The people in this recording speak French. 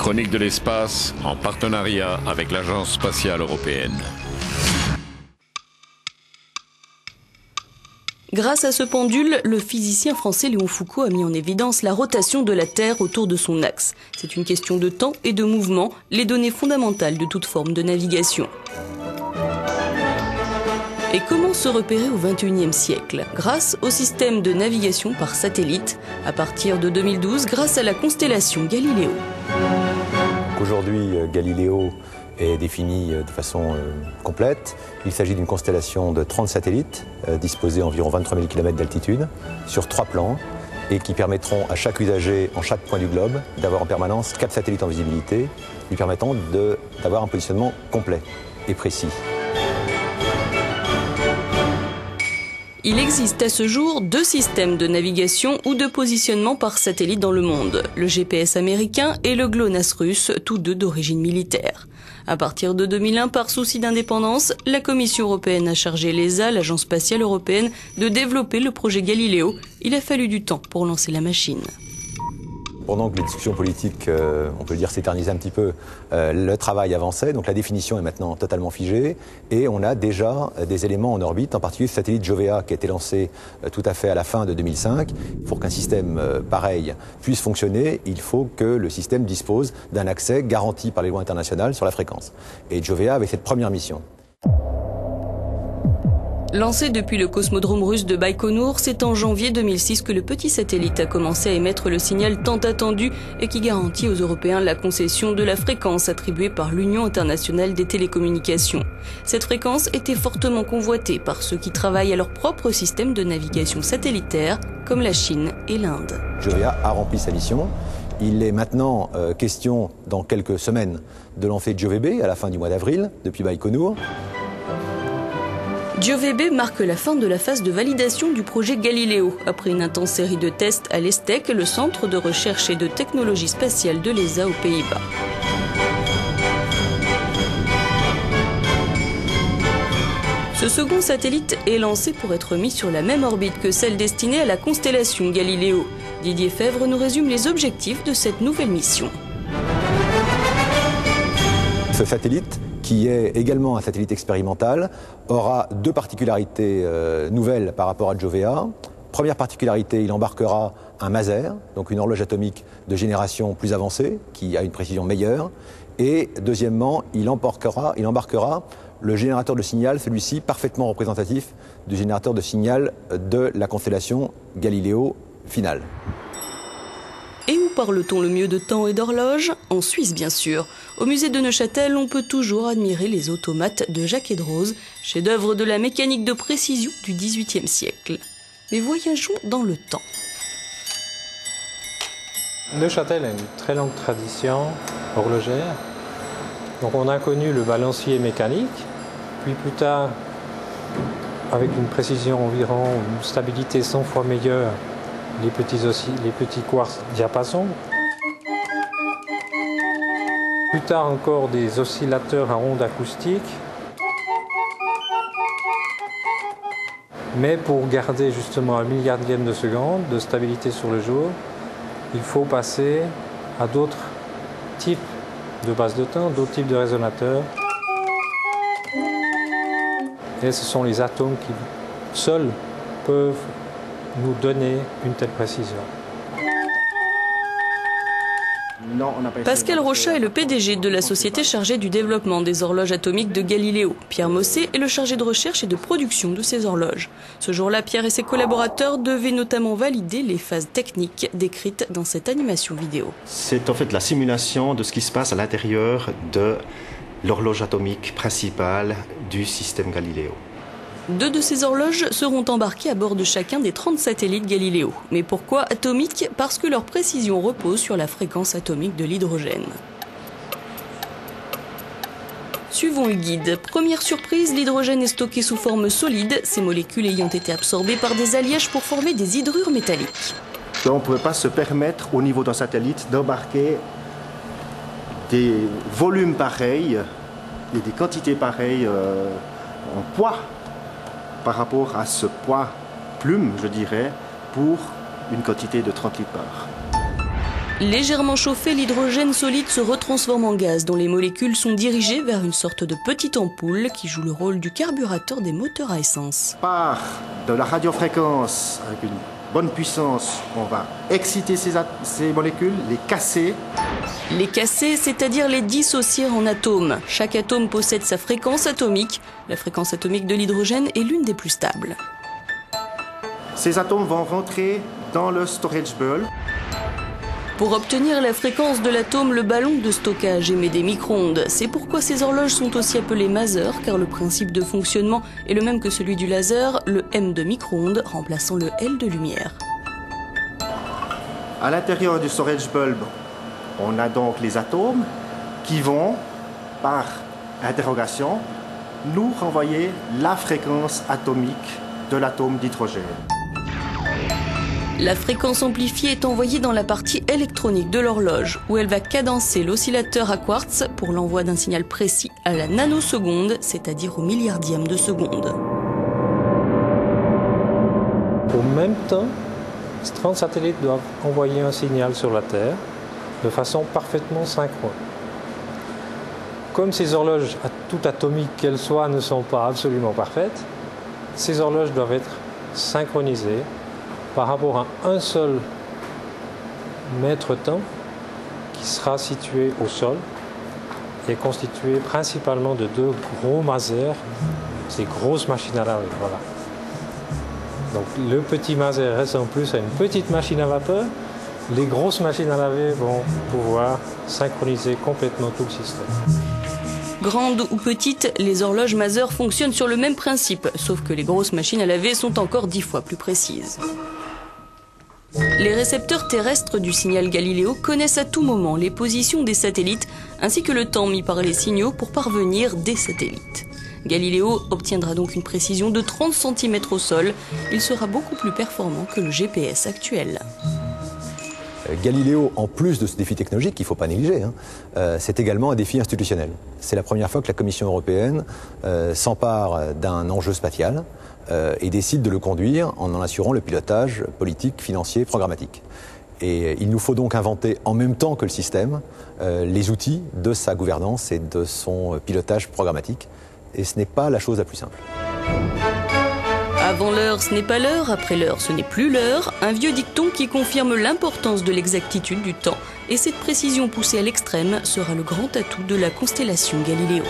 chronique de l'espace en partenariat avec l'Agence spatiale européenne. Grâce à ce pendule, le physicien français Léon Foucault a mis en évidence la rotation de la Terre autour de son axe. C'est une question de temps et de mouvement, les données fondamentales de toute forme de navigation. Et comment se repérer au XXIe siècle? Grâce au système de navigation par satellite, à partir de 2012, grâce à la constellation Galileo. Aujourd'hui, Galileo est défini de façon complète. Il s'agit d'une constellation de 30 satellites disposés à environ 23 000 km d'altitude sur 3 plans et qui permettront à chaque usager en chaque point du globe d'avoir en permanence 4 satellites en visibilité, lui permettant d'avoir un positionnement complet et précis. Il existe à ce jour 2 systèmes de navigation ou de positionnement par satellite dans le monde, le GPS américain et le GLONASS russe, tous deux d'origine militaire. À partir de 2001, par souci d'indépendance, la Commission européenne a chargé l'ESA, l'Agence spatiale européenne, de développer le projet Galileo. Il a fallu du temps pour lancer la machine. Pendant que les discussions politiques, on peut le dire, s'éternisaient un petit peu, le travail avançait, donc la définition est maintenant totalement figée et on a déjà des éléments en orbite, en particulier le satellite Jovea qui a été lancé tout à fait à la fin de 2005. Pour qu'un système pareil puisse fonctionner, il faut que le système dispose d'un accès garanti par les lois internationales sur la fréquence. Et Jovea avait cette première mission. Lancé depuis le cosmodrome russe de Baïkonour, c'est en janvier 2006 que le petit satellite a commencé à émettre le signal tant attendu et qui garantit aux Européens la concession de la fréquence attribuée par l'Union internationale des télécommunications. Cette fréquence était fortement convoitée par ceux qui travaillent à leur propre système de navigation satellitaire, comme la Chine et l'Inde. Jovea a rempli sa mission. Il est maintenant question, dans quelques semaines, de lancer Giove-B à la fin du mois d'avril, depuis Baïkonour. Giove-B marque la fin de la phase de validation du projet Galileo. Après une intense série de tests à l'ESTEC, le centre de recherche et de technologie spatiale de l'ESA aux Pays-Bas. Ce second satellite est lancé pour être mis sur la même orbite que celle destinée à la constellation Galileo. Didier Fèvre nous résume les objectifs de cette nouvelle mission. Ce satellite, qui est également un satellite expérimental, aura 2 particularités nouvelles par rapport à Jovea. Première particularité, il embarquera un maser, donc une horloge atomique de génération plus avancée, qui a une précision meilleure. Et deuxièmement, il embarquera le générateur de signal, celui-ci parfaitement représentatif du générateur de signal de la constellation Galileo finale. Et où parle-t-on le mieux de temps et d'horloge? En Suisse, bien sûr. Au musée de Neuchâtel, on peut toujours admirer les automates de Jacques Edrose, chef-d'œuvre de la mécanique de précision du XVIIIe siècle. Mais voyageons dans le temps. Neuchâtel a une très longue tradition horlogère. Donc on a connu le balancier mécanique, puis plus tard, avec une précision environ, une stabilité 100 fois meilleure, les petits quartz diapason. Plus tard encore des oscillateurs à ondes acoustiques. Mais pour garder justement un milliardième de seconde de stabilité sur le jour, il faut passer à d'autres types de bases de temps, d'autres types de résonateurs. Et ce sont les atomes qui seuls peuvent nous donner une telle précision. Pascal Rochat est le PDG de la société chargée du développement des horloges atomiques de Galileo. Pierre Mossé est le chargé de recherche et de production de ces horloges. Ce jour-là, Pierre et ses collaborateurs devaient notamment valider les phases techniques décrites dans cette animation vidéo. C'est en fait la simulation de ce qui se passe à l'intérieur de l'horloge atomique principale du système Galileo. 2 de ces horloges seront embarquées à bord de chacun des 30 satellites Galileo. Mais pourquoi atomiques? Parce que leur précision repose sur la fréquence atomique de l'hydrogène. Suivons le guide. Première surprise, l'hydrogène est stocké sous forme solide, ces molécules ayant été absorbées par des alliages pour former des hydrures métalliques. On ne pouvait pas se permettre, au niveau d'un satellite, d'embarquer des volumes pareils et des quantités pareilles en poids par rapport à ce poids plume, je dirais, pour une quantité de 30 litres par. Légèrement chauffé, l'hydrogène solide se retransforme en gaz dont les molécules sont dirigées vers une sorte de petite ampoule qui joue le rôle du carburateur des moteurs à essence. Par de la radiofréquence, avec une bonne puissance, on va exciter ces molécules, les casser. Les casser, c'est-à-dire les dissocier en atomes. Chaque atome possède sa fréquence atomique. La fréquence atomique de l'hydrogène est l'une des plus stables. Ces atomes vont rentrer dans le storage bulb. Pour obtenir la fréquence de l'atome, le ballon de stockage émet des micro-ondes. C'est pourquoi ces horloges sont aussi appelées masers, car le principe de fonctionnement est le même que celui du laser, le M de micro-ondes remplaçant le L de lumière. À l'intérieur du storage bulb, on a donc les atomes qui vont, par interrogation, nous renvoyer la fréquence atomique de l'atome d'hydrogène. La fréquence amplifiée est envoyée dans la partie électronique de l'horloge, où elle va cadencer l'oscillateur à quartz pour l'envoi d'un signal précis à la nanoseconde, c'est-à-dire au milliardième de seconde. Au même temps, 30 satellites doivent envoyer un signal sur la Terre de façon parfaitement synchrone. Comme ces horloges, toutes atomiques qu'elles soient, ne sont pas absolument parfaites, ces horloges doivent être synchronisées par rapport à un seul mètre-temps qui sera situé au sol et constitué principalement de deux gros masers, ces grosses machines à laver. Voilà. Donc le petit maser ressemble plus à une petite machine à vapeur. Les grosses machines à laver vont pouvoir synchroniser complètement tout le système. Grandes ou petites, les horloges Maser fonctionnent sur le même principe, sauf que les grosses machines à laver sont encore 10 fois plus précises. Les récepteurs terrestres du signal Galileo connaissent à tout moment les positions des satellites ainsi que le temps mis par les signaux pour parvenir des satellites. Galileo obtiendra donc une précision de 30 cm au sol. Il sera beaucoup plus performant que le GPS actuel. Galileo, en plus de ce défi technologique qu'il ne faut pas négliger, c'est également un défi institutionnel. C'est la première fois que la Commission européenne s'empare d'un enjeu spatial et décide de le conduire en assurant le pilotage politique, financier, programmatique. Et il nous faut donc inventer en même temps que le système les outils de sa gouvernance et de son pilotage programmatique. Et ce n'est pas la chose la plus simple. Avant l'heure, ce n'est pas l'heure, après l'heure, ce n'est plus l'heure. Un vieux dicton qui confirme l'importance de l'exactitude du temps. Et cette précision poussée à l'extrême sera le grand atout de la constellation Galileo.